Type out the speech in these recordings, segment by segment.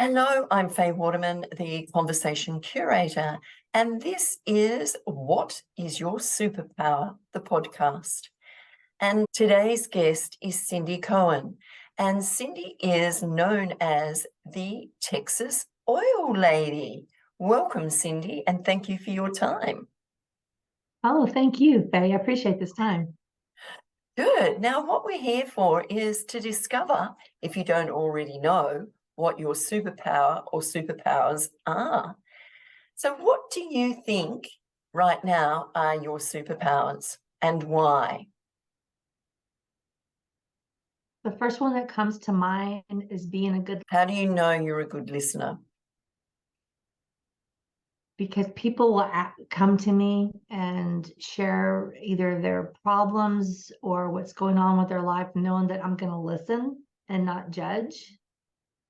Hello, I'm Faye Waterman, the conversation curator, and this is What is Your Superpower, the podcast. And today's guest is Cindy Cohen, and Cindy is known as the Texas Oil Lady. Welcome, Cindy, and thank you for your time. Oh, thank you, Faye. I appreciate this time. Good. Now, what we're here for is to discover, if you don't already know, what your superpower or superpowers are. So what do you think right now are your superpowers and why? The first one that comes to mind is being a good, How do you know you're a good listener? because people will come to me and share either their problems or what's going on with their life, knowing that I'm going to listen and not judge,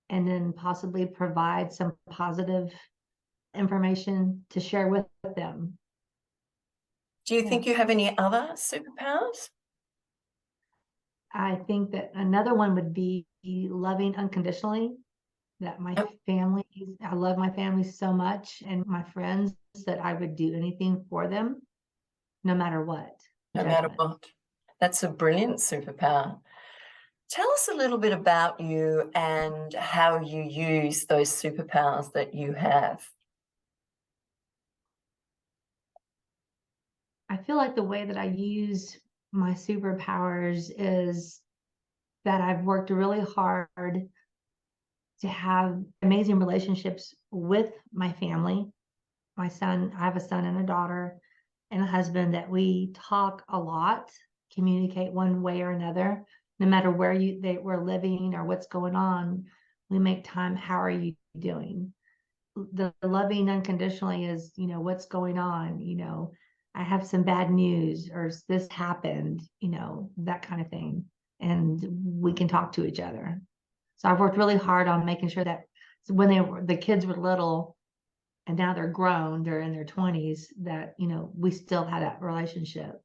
and then possibly provide some positive information to share with them. Do you think you have any other superpowers? I think that another one would be loving unconditionally. That my family, I love my family so much, and my friends, that I would do anything for them, no matter what. No matter what. That's a brilliant superpower. Tell us a little bit about you and how you use those superpowers that you have. I feel like the way that I use my superpowers is that I've worked really hard to have amazing relationships with my family. My son, I have a son and a daughter and a husband that we talk a lot, communicate one way or another, no matter where we're living or what's going on. We make time. How are you doing? The loving unconditionally is, what's going on? I have some bad news, or this happened, that kind of thing. And we can talk to each other. So I've worked really hard on making sure that when the kids were little, and now they're grown, they're in their 20s, that, we still had that relationship.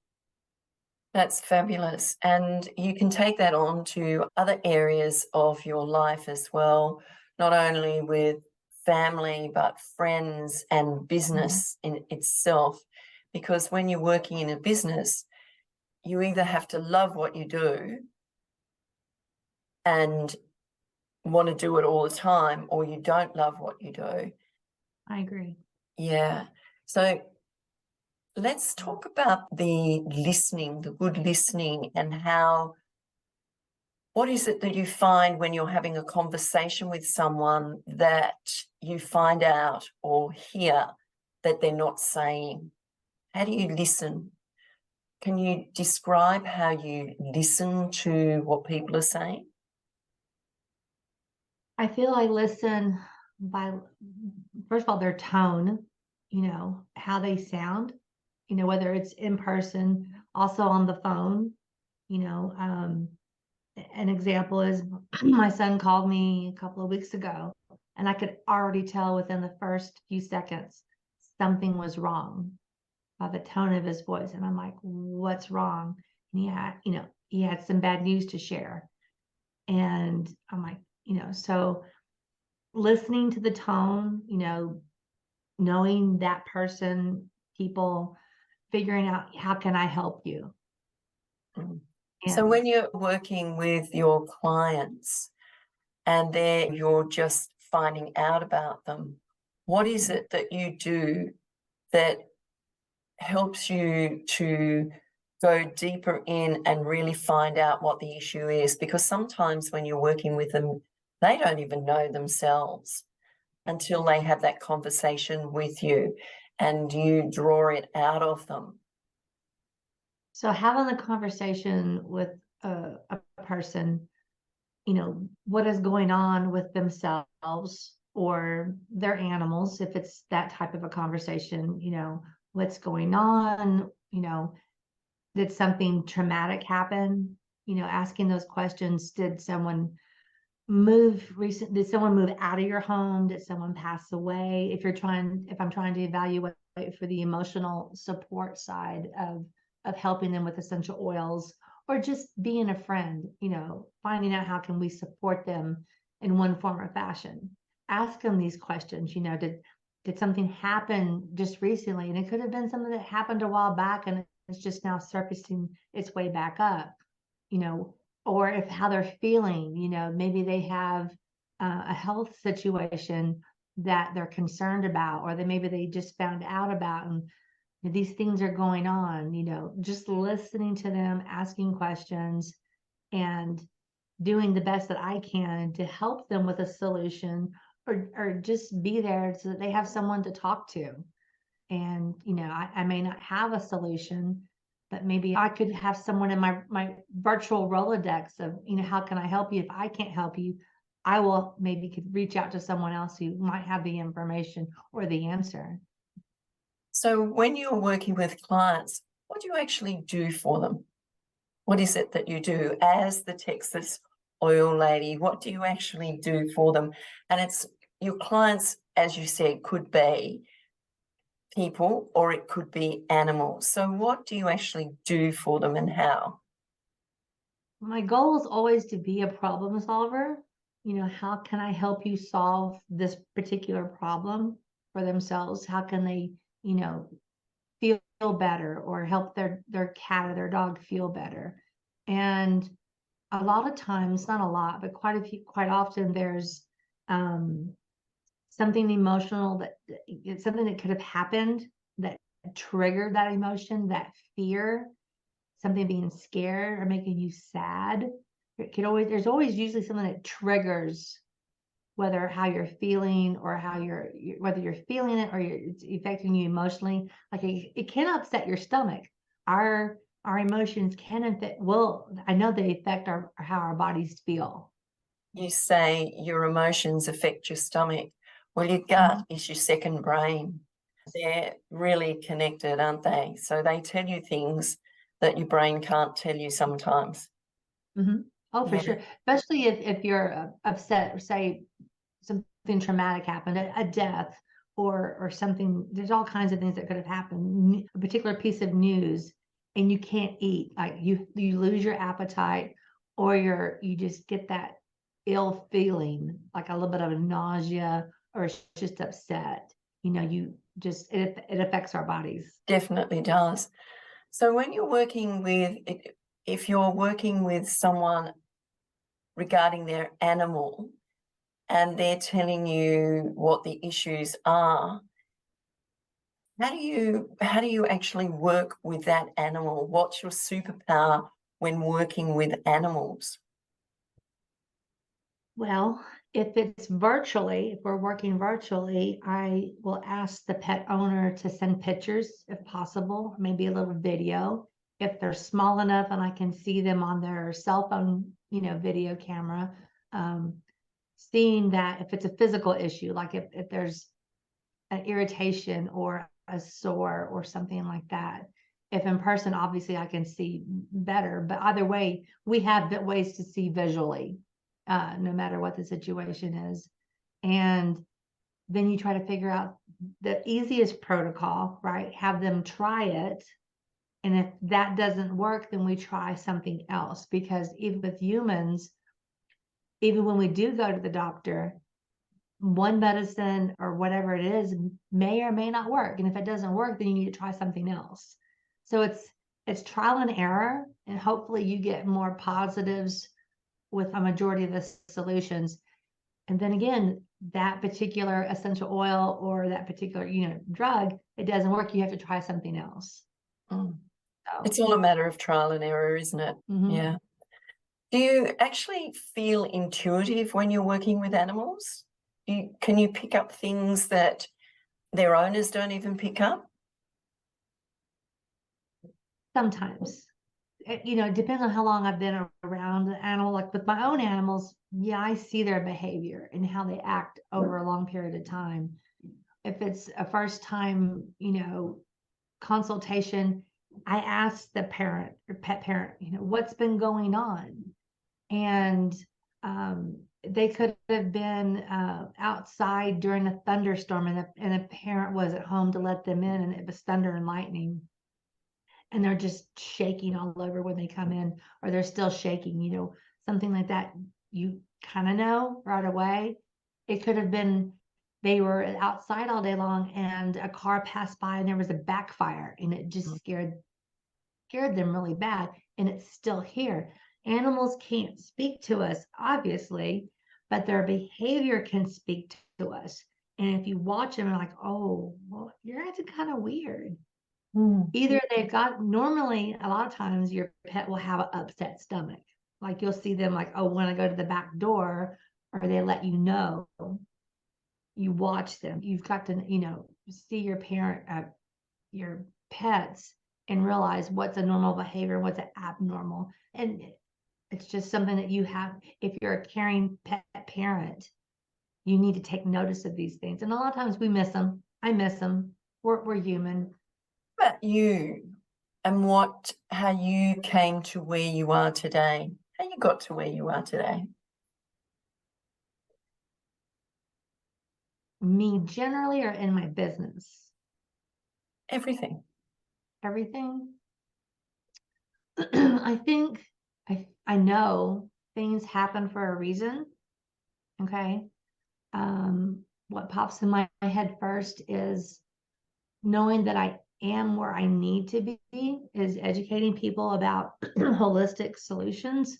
That's fabulous. And you can take that on to other areas of your life as well, not only with family, but friends and business in itself. Because when you're working in a business, you either have to love what you do and want to do it all the time, or you don't love what you do. I agree. Yeah. So let's talk about the listening, the good listening, and what is it that you find when you're having a conversation with someone that you find out or hear that they're not saying? How do you listen? Can you describe how you listen to what people are saying? I feel I listen by, first of all, their tone, how they sound, whether it's in person, also on the phone. An example is my son called me a couple of weeks ago, and I could already tell within the first few seconds something was wrong by the tone of his voice. And I'm like, what's wrong? And he had some bad news to share. And I'm like, so listening to the tone, knowing that person, people, figuring out how can I help you. So when you're working with your clients and then you're just finding out about them, what is it that you do that helps you to go deeper in and really find out what the issue is? Because sometimes when you're working with them, they don't even know themselves until they have that conversation with you and you draw it out of them. So having the conversation with a person, what is going on with themselves or their animals, if it's that type of a conversation, what's going on, did something traumatic happen? Asking those questions. Did someone move did someone move out of your home? Did someone pass away? If I'm trying to evaluate for the emotional support side of helping them with essential oils, or just being a friend, finding out how can we support them in one form or fashion. ask them these questions. Did something happen just recently? And it could have been something that happened a while back and it's just now surfacing its way back up, or if how they're feeling, maybe they have a health situation that they're concerned about, or maybe they just found out about, and these things are going on, just listening to them, asking questions, and doing the best that I can to help them with a solution, or just be there so that they have someone to talk to. And, I may not have a solution, but maybe I could have someone in my virtual Rolodex of, how can I help you? If I can't help you, I will maybe could reach out to someone else who might have the information or the answer. So when you're working with clients, what do you actually do for them? What is it that you do as the Texas oil lady? What do you actually do for them? And it's your clients, as you said, could be people or it could be animals. So what do you actually do for them and how? My goal is always to be a problem solver. How can I help you solve this particular problem for themselves? How can they, feel better, or help their cat or their dog feel better? And a lot of times, not a lot, but quite often, there's something emotional that it's something that could have happened that triggered that emotion, that fear, something being scared or making you sad. There's always usually something that triggers whether how you're feeling, or whether you're feeling it or it's affecting you emotionally. Like it can upset your stomach. Our emotions can affect, I know they affect how our bodies feel. You say your emotions affect your stomach. Well, your gut is your second brain. They're really connected, aren't they? So they tell you things that your brain can't tell you sometimes. Oh, for sure. Especially if you're upset, or say something traumatic happened, a death, or something. There's all kinds of things that could have happened. A particular piece of news, and you can't eat. Like you lose your appetite, or you just get that ill feeling, like a little bit of a nausea, or just upset. It affects our bodies. Definitely does. So when you're working with, if you're working with someone regarding their animal and they're telling you what the issues are, how do you actually work with that animal? What's your superpower when working with animals? Well, if we're working virtually, I will ask the pet owner to send pictures if possible, maybe a little video. If they're small enough and I can see them on their cell phone, video camera, seeing that if it's a physical issue, like if there's an irritation or a sore or something like that. If in person, obviously I can see better, but either way, we have ways to see visually, no matter what the situation is. And then you try to figure out the easiest protocol, right? Have them try it. And if that doesn't work, then we try something else. Because even with humans, even when we do go to the doctor, one medicine or whatever it is may or may not work. And if it doesn't work, then you need to try something else. So it's trial and error, and hopefully you get more positives with a majority of the solutions. And then again, that particular essential oil or that particular, drug, it doesn't work. You have to try something else. So. It's all a matter of trial and error, isn't it? Yeah. Do you actually feel intuitive when you're working with animals? Can you pick up things that their owners don't even pick up? Sometimes. It depends on how long I've been around the animal. Like with my own animals, yeah, I see their behavior and how they act over a long period of time. If it's a first time, consultation, I ask the parent or pet parent, what's been going on? And they could have been outside during a thunderstorm, and a parent was at home to let them in, and it was thunder and lightning. And they're just shaking all over when they come in, or they're still shaking, something like that. You kind of know right away. It could have been they were outside all day long and a car passed by and there was a backfire and it just scared them really bad, and it's still here. Animals can't speak to us, obviously, but their behavior can speak to us. And if you watch them, you're like, oh, well, you're acting kind of weird. Either they've got, normally, a lot of times your pet will have an upset stomach. Like you'll see them like, oh, when I go to the back door, or they let you know. You watch them. You've got to, see your your pets and realize what's a normal behavior, what's an abnormal. And it's just something that you have, if you're a caring pet parent, you need to take notice of these things. And a lot of times we miss them. I miss them. We're human. What about you and how you came to where you are today? How you got to where you are today? Me generally, or in my business? Everything. Everything. I think I know things happen for a reason. Okay. What pops in my head first is knowing that I am where I need to be, is educating people about holistic solutions.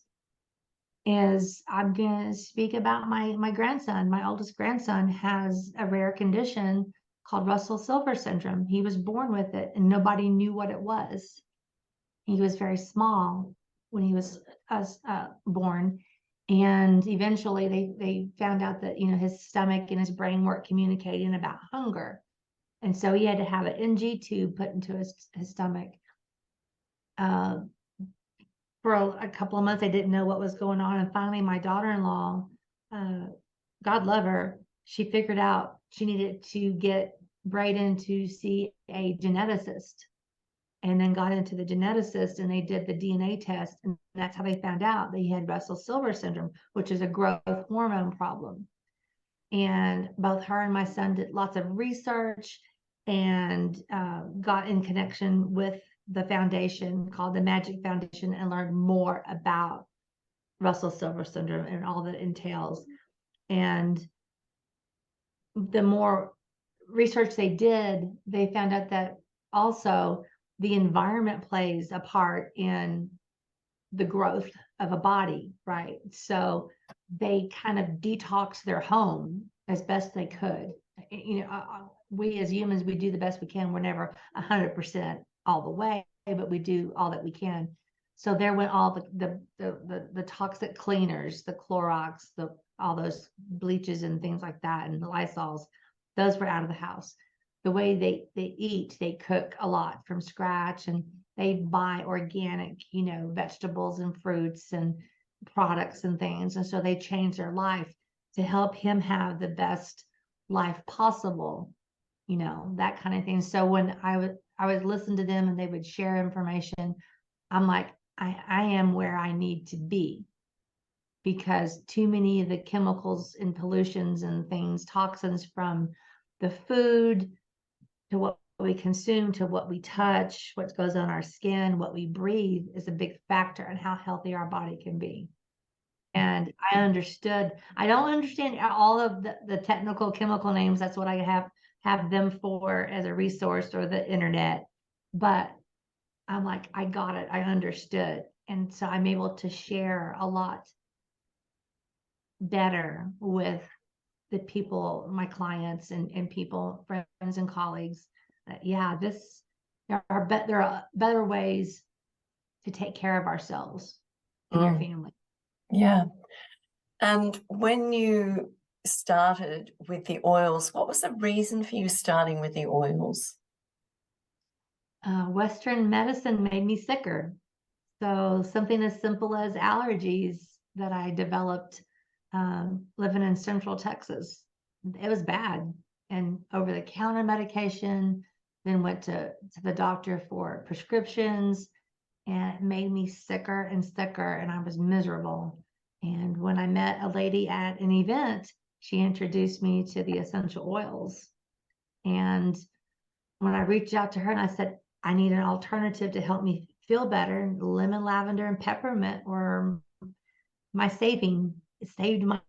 Is I'm going to speak about my grandson. My oldest grandson has a rare condition called Russell Silver syndrome. He was born with it and nobody knew what it was. He was very small when he was born. And eventually they found out that, his stomach and his brain weren't communicating about hunger. And so he had to have an NG tube put into his stomach. For a couple of months, I didn't know what was going on. And finally, my daughter-in-law, God love her, she figured out she needed to get Brayden to see a geneticist, and then got into the geneticist, and they did the DNA test. And that's how they found out that he had Russell Silver syndrome, which is a growth hormone problem. And both her and my son did lots of research and got in connection with the foundation called the Magic Foundation and learned more about Russell Silver syndrome and all that entails. And the more research they did, they found out that also the environment plays a part in the growth of a body, right? So they kind of detox their home as best they could. We as humans, we do the best we can. We're never 100% all the way, but we do all that we can. So there went all the toxic cleaners, the Clorox, all those bleaches and things like that, and the Lysols. Those were out of the house. The way they eat, they cook a lot from scratch, and they buy organic, vegetables and fruits and products and things. And so they change their life to help him have the best life possible, that kind of thing. So when I would listen to them and they would share information, I'm like, I am where I need to be, because too many of the chemicals and pollutions and things, toxins from the food to what we consume, to what we touch, what goes on our skin, what we breathe, is a big factor in how healthy our body can be. And I don't understand all of the technical chemical names. That's what I have them for as a resource, or the internet. But I'm like, I got it. I understood. And so I'm able to share a lot better with the people, my clients and people, friends and colleagues. There are better ways to take care of ourselves and your family. Yeah. And when you started with the oils, what was the reason for you starting with the oils? Western medicine made me sicker. So something as simple as allergies that I developed living in Central Texas, it was bad. And over-the-counter medication, then went to the doctor for prescriptions, and it made me sicker and sicker, and I was miserable. And when I met a lady at an event, she introduced me to the essential oils. And when I reached out to her and I said, I need an alternative to help me feel better, lemon, lavender, and peppermint were my saved my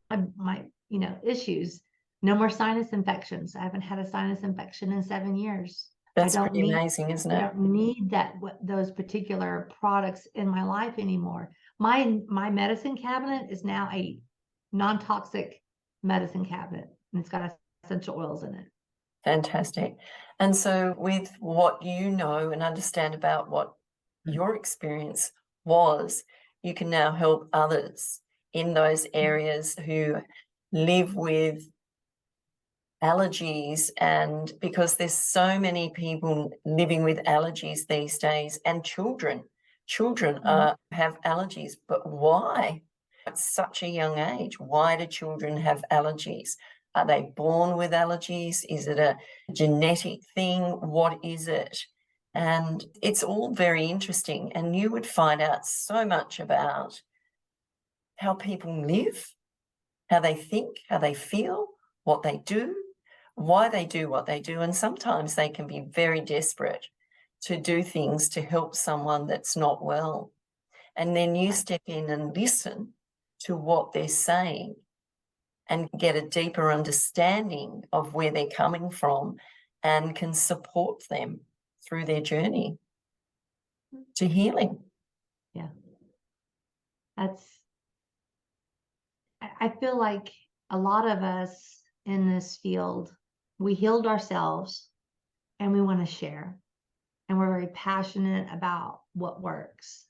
issues. No more sinus infections. I haven't had a sinus infection in 7 years. That's pretty amazing, isn't I it? don't need those particular products in my life anymore. My medicine cabinet is now a non-toxic medicine cabinet, and it's got essential oils in it. Fantastic. And so with what you know and understand about what your experience was, you can now help others in those areas who live with allergies, and because there's so many people living with allergies these days, and children have allergies, but why at such a young age? Why do children have allergies? Are they born with allergies? Is it a genetic thing? What is it? And it's all very interesting, and you would find out so much about how people live, how they think, how they feel, what they do, why they do what they do. And sometimes they can be very desperate to do things to help someone that's not well. And then you step in and listen to what they're saying and get a deeper understanding of where they're coming from and can support them through their journey to healing. Yeah. I feel like a lot of us in this field, we healed ourselves and we want to share. And we're very passionate about what works.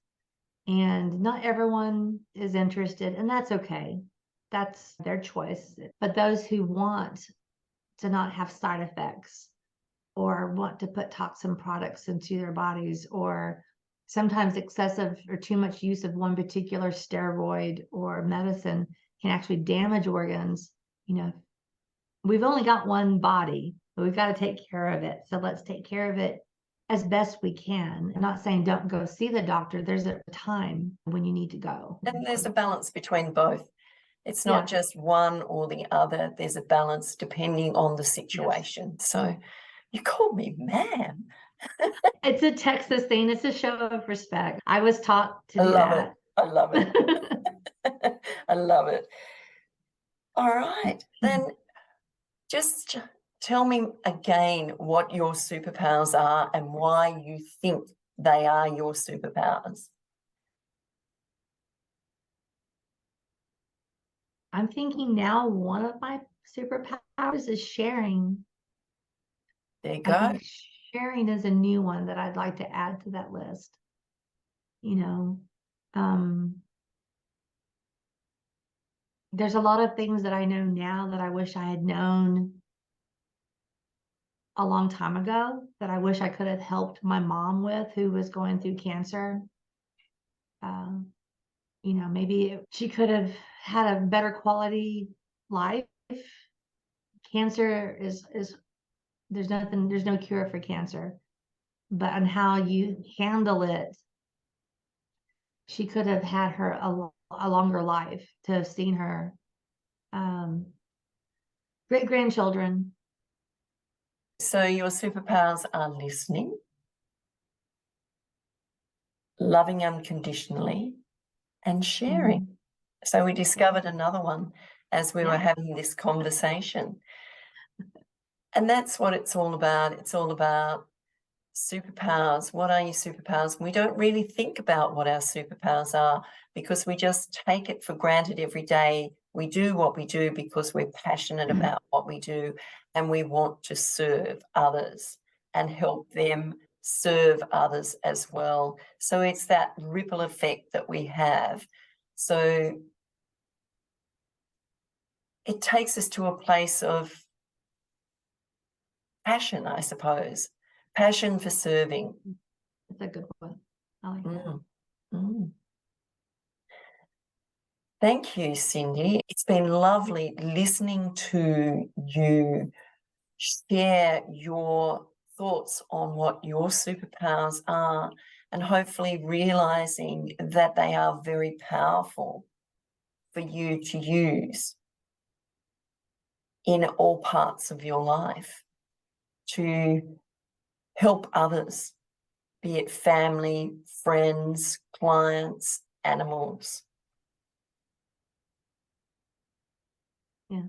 And not everyone is interested, and that's okay. That's their choice. But those who want to not have side effects or want to put toxin products into their bodies, or sometimes excessive or too much use of one particular steroid or medicine can actually damage organs. You know, we've only got one body, but we've got to take care of it. So let's take care of it as best we can. I'm not saying don't go see the doctor. There's a time when you need to go. And there's a balance between both. It's not just one or the other. There's a balance depending on the situation. Yes. So you called me ma'am. It's a Texas thing. It's a show of respect. I was taught to do that. I love it. I love it. All right. Then just tell me again what your superpowers are and why you think they are your superpowers. I'm thinking now one of my superpowers is sharing. There you go. I think sharing is a new one that I'd like to add to that list. You know, there's a lot of things that I know now that I wish I had known a long time ago, that I wish I could have helped my mom with, who was going through cancer. You know, maybe she could have had a better quality life. Cancer is there's no cure for cancer, but on how you handle it, she could have had her a longer life to have seen her great grandchildren. So your superpowers are listening, loving unconditionally, and sharing. Mm-hmm. So we discovered another one as we were having this conversation. And that's what it's all about. It's all about superpowers. What are your superpowers? We don't really think about what our superpowers are because we just take it for granted every day. We do what we do because we're passionate about what we do, and we want to serve others and help them serve others as well. So it's that ripple effect that we have. So it takes us to a place of passion, I suppose. Passion for serving. That's a good one. I like that. Thank you, Cindy. It's been lovely listening to you share your thoughts on what your superpowers are, and hopefully realizing that they are very powerful for you to use in all parts of your life to help others, be it family, friends, clients, animals. Yeah,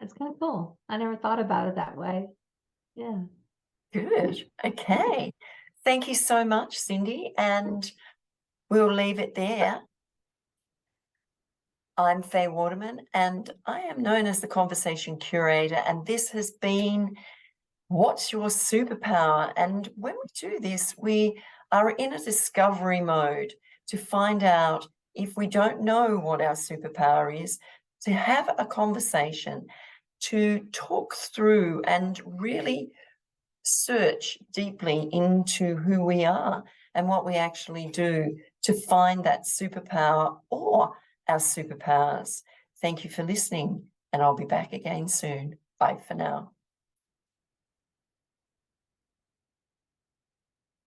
It's kind of cool. I never thought about it that way. Yeah. Good. Okay. Thank you so much, Cindy. And we'll leave it there. I'm Faye Waterman, and I am known as the Conversation Curator, and this has been What's Your Superpower? And when we do this, we are in a discovery mode to find out, if we don't know what our superpower is, to have a conversation, to talk through and really search deeply into who we are and what we actually do to find that superpower or our superpowers. Thank you for listening, and I'll be back again soon. Bye for now.